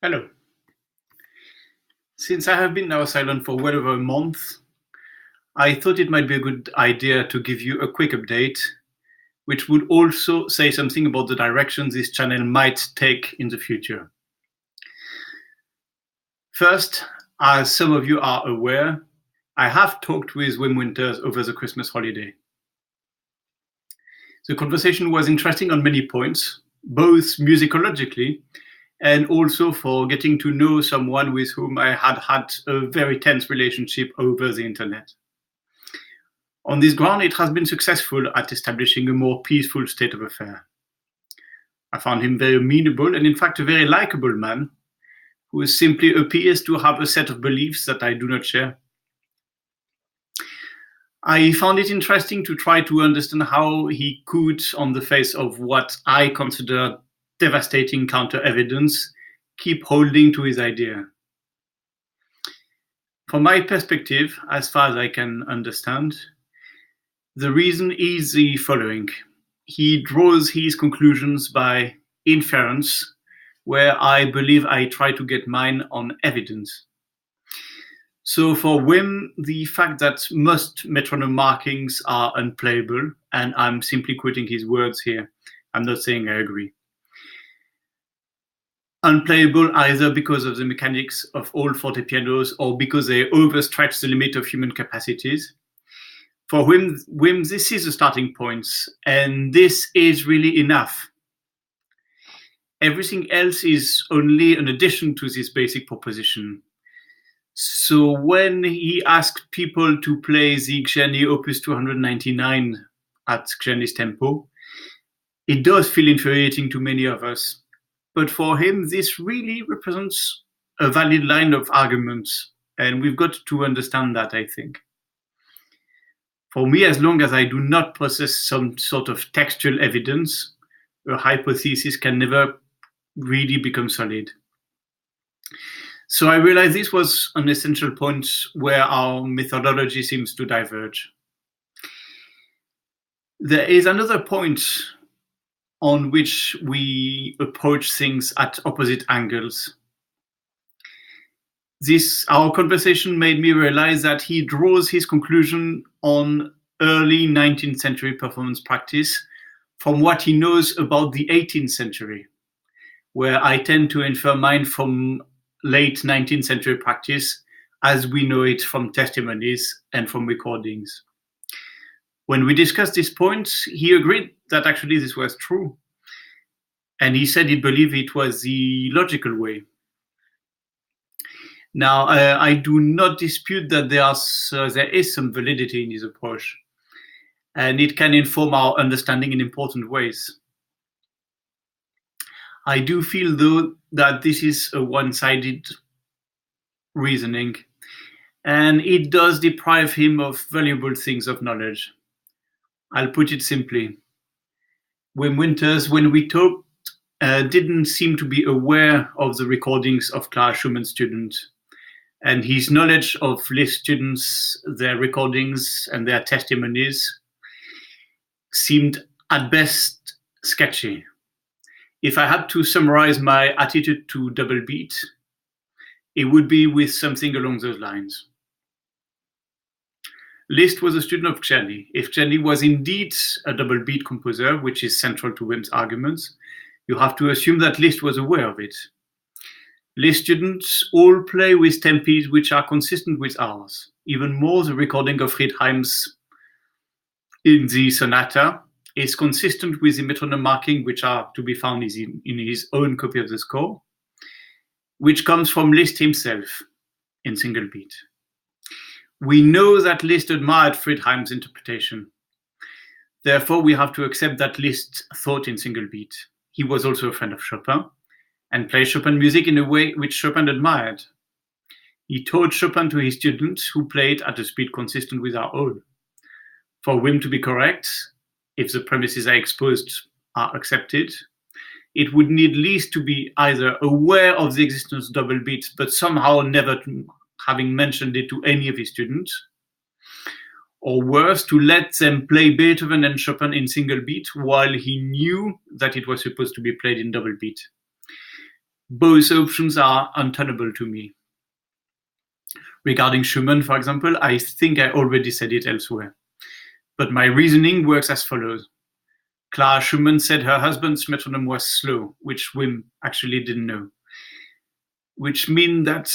Hello. Since I have been now silent for well over a month, I thought it might be a good idea to give you a quick update, which would also say something about the direction this channel might take in the future. First, as some of you are aware, I have talked with Wim Winters over the Christmas holiday. The conversation was interesting on many points, both musicologically and also for getting to know someone with whom I had a very tense relationship over the internet. On this ground, it has been successful at establishing a more peaceful state of affairs. I found him very amenable and in fact a very likable man who simply appears to have a set of beliefs that I do not share. I found it interesting to try to understand how he could, on the face of what I consider devastating counter-evidence, keep holding to his idea. From my perspective, as far as I can understand, the reason is the following. He draws his conclusions by inference, where I believe I try to get mine on evidence. So for Wim, the fact that most metronome markings are unplayable, and I'm simply quoting his words here, I'm not saying I agree. Unplayable either because of the mechanics of all fortepianos or because they overstretch the limit of human capacities. For Wim, this is the starting point, and this is really enough. Everything else is only an addition to this basic proposition. So when he asked people to play the Czerny Opus 299 at Czerny's tempo, it does feel infuriating to many of us. But for him, this really represents a valid line of arguments, and we've got to understand that, I think. For me, as long as I do not possess some sort of textual evidence, a hypothesis can never really become solid. So I realized this was an essential point where our methodology seems to diverge. There is another point on which we approach things at opposite angles. Our conversation made me realize that he draws his conclusion on early 19th century performance practice from what he knows about the 18th century, where I tend to infer mine from late 19th century practice as we know it from testimonies and from recordings. When we discussed this point, he agreed that actually this was true. And he said he believed it was the logical way. Now, I do not dispute that there is some validity in his approach, and it can inform our understanding in important ways. I do feel, though, that this is a one-sided reasoning, and it does deprive him of valuable things of knowledge. I'll put it simply. Wim Winters, when we talked, didn't seem to be aware of the recordings of Clara Schumann's students, and his knowledge of Liszt students, their recordings and their testimonies seemed at best sketchy. If I had to summarize my attitude to double beat, it would be with something along those lines. Liszt was a student of Czerny. If Czerny was indeed a double beat composer, which is central to Wim's arguments, you have to assume that Liszt was aware of it. Liszt students all play with tempis which are consistent with ours. Even more, the recording of Friedheim's in the sonata is consistent with the metronome marking which are to be found in his own copy of the score, which comes from Liszt himself in single beat. We know that Liszt admired Friedheim's interpretation. Therefore, we have to accept that Liszt thought in single beat. He was also a friend of Chopin and played Chopin music in a way which Chopin admired. He taught Chopin to his students who played at a speed consistent with our own. For Wim to be correct, if the premises I exposed are accepted, it would need Liszt to be either aware of the existence of double beats, but somehow never having mentioned it to any of his students, or worse, to let them play Beethoven and Chopin in single beat while he knew that it was supposed to be played in double beat. Both options are untenable to me. Regarding Schumann, for example, I think I already said it elsewhere. But my reasoning works as follows. Clara Schumann said her husband's metronome was slow, which Wim actually didn't know. Which means that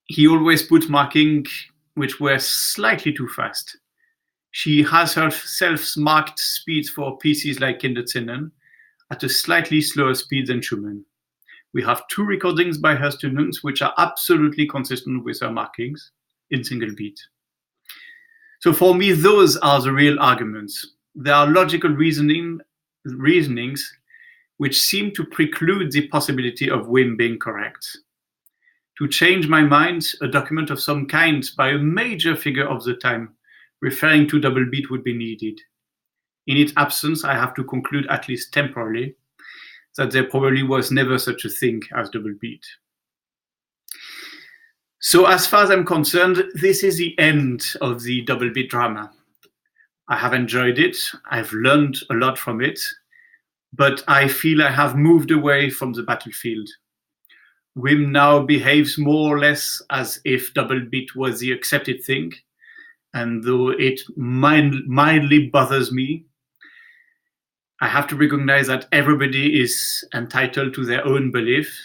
he always put marking which were slightly too fast. She has herself marked speeds for pieces like Kinderzinnen at a slightly slower speed than Schumann. We have 2 recordings by her students which are absolutely consistent with her markings in single beat. So for me, those are the real arguments. There are logical reasonings which seem to preclude the possibility of Wim being correct. To change my mind, a document of some kind by a major figure of the time referring to double beat would be needed. In its absence, I have to conclude, at least temporarily, that there probably was never such a thing as double beat. So as far as I'm concerned, this is the end of the double beat drama. I have enjoyed it, I've learned a lot from it, but I feel I have moved away from the battlefield. Wim now behaves more or less as if double beat was the accepted thing, and though it mildly bothers me, I have to recognize that everybody is entitled to their own belief,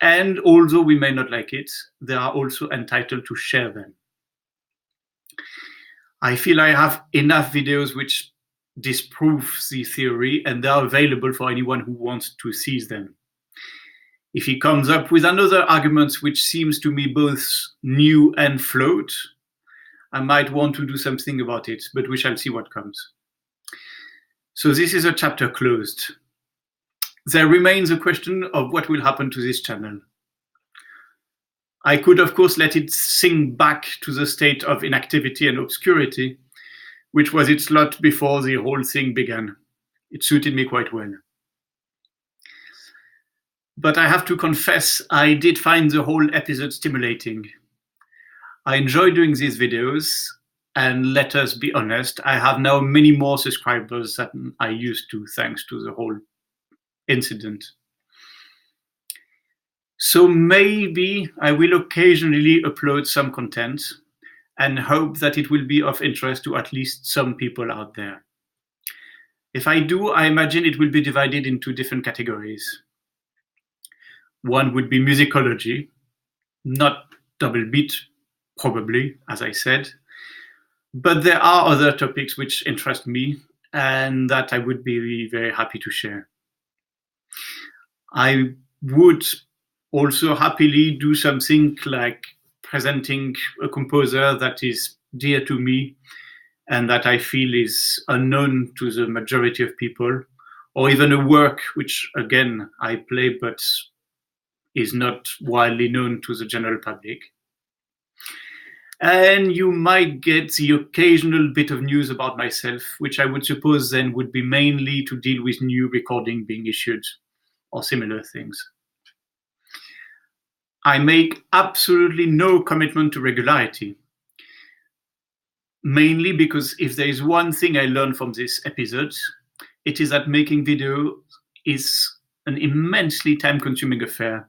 and although we may not like it, they are also entitled to share them. I feel I have enough videos which disprove the theory, and they are available for anyone who wants to seize them. If he comes up with another argument which seems to me both new and flawed, I might want to do something about it, but we shall see what comes. So this is a chapter closed. There remains a question of what will happen to this channel. I could, of course, let it sink back to the state of inactivity and obscurity, which was its lot before the whole thing began. It suited me quite well. But I have to confess, I did find the whole episode stimulating. I enjoy doing these videos, and let us be honest, I have now many more subscribers than I used to, thanks to the whole incident. So maybe I will occasionally upload some content and hope that it will be of interest to at least some people out there. If I do, I imagine it will be divided into different categories. One would be musicology, not double beat, probably, as I said. But there are other topics which interest me and that I would be very happy to share. I would also happily do something like presenting a composer that is dear to me and that I feel is unknown to the majority of people, or even a work which, again, I play but is not widely known to the general public. And you might get the occasional bit of news about myself, which I would suppose then would be mainly to deal with new recording being issued or similar things. I make absolutely no commitment to regularity, mainly because if there is one thing I learned from this episode, it is that making video is an immensely time-consuming affair,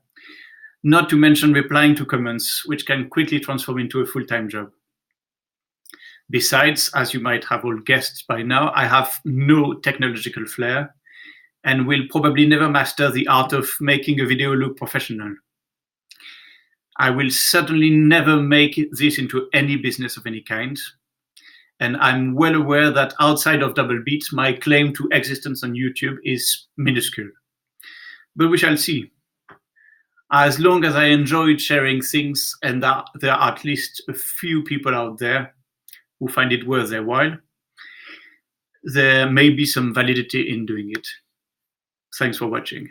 not to mention replying to comments, which can quickly transform into a full-time job. Besides, as you might have all guessed by now, I have no technological flair and will probably never master the art of making a video look professional. I will certainly never make this into any business of any kind, and I'm well aware that outside of double beat, my claim to existence on YouTube is minuscule. But we shall see. As long as I enjoyed sharing things and that there are at least a few people out there who find it worth their while, there may be some validity in doing it. Thanks for watching.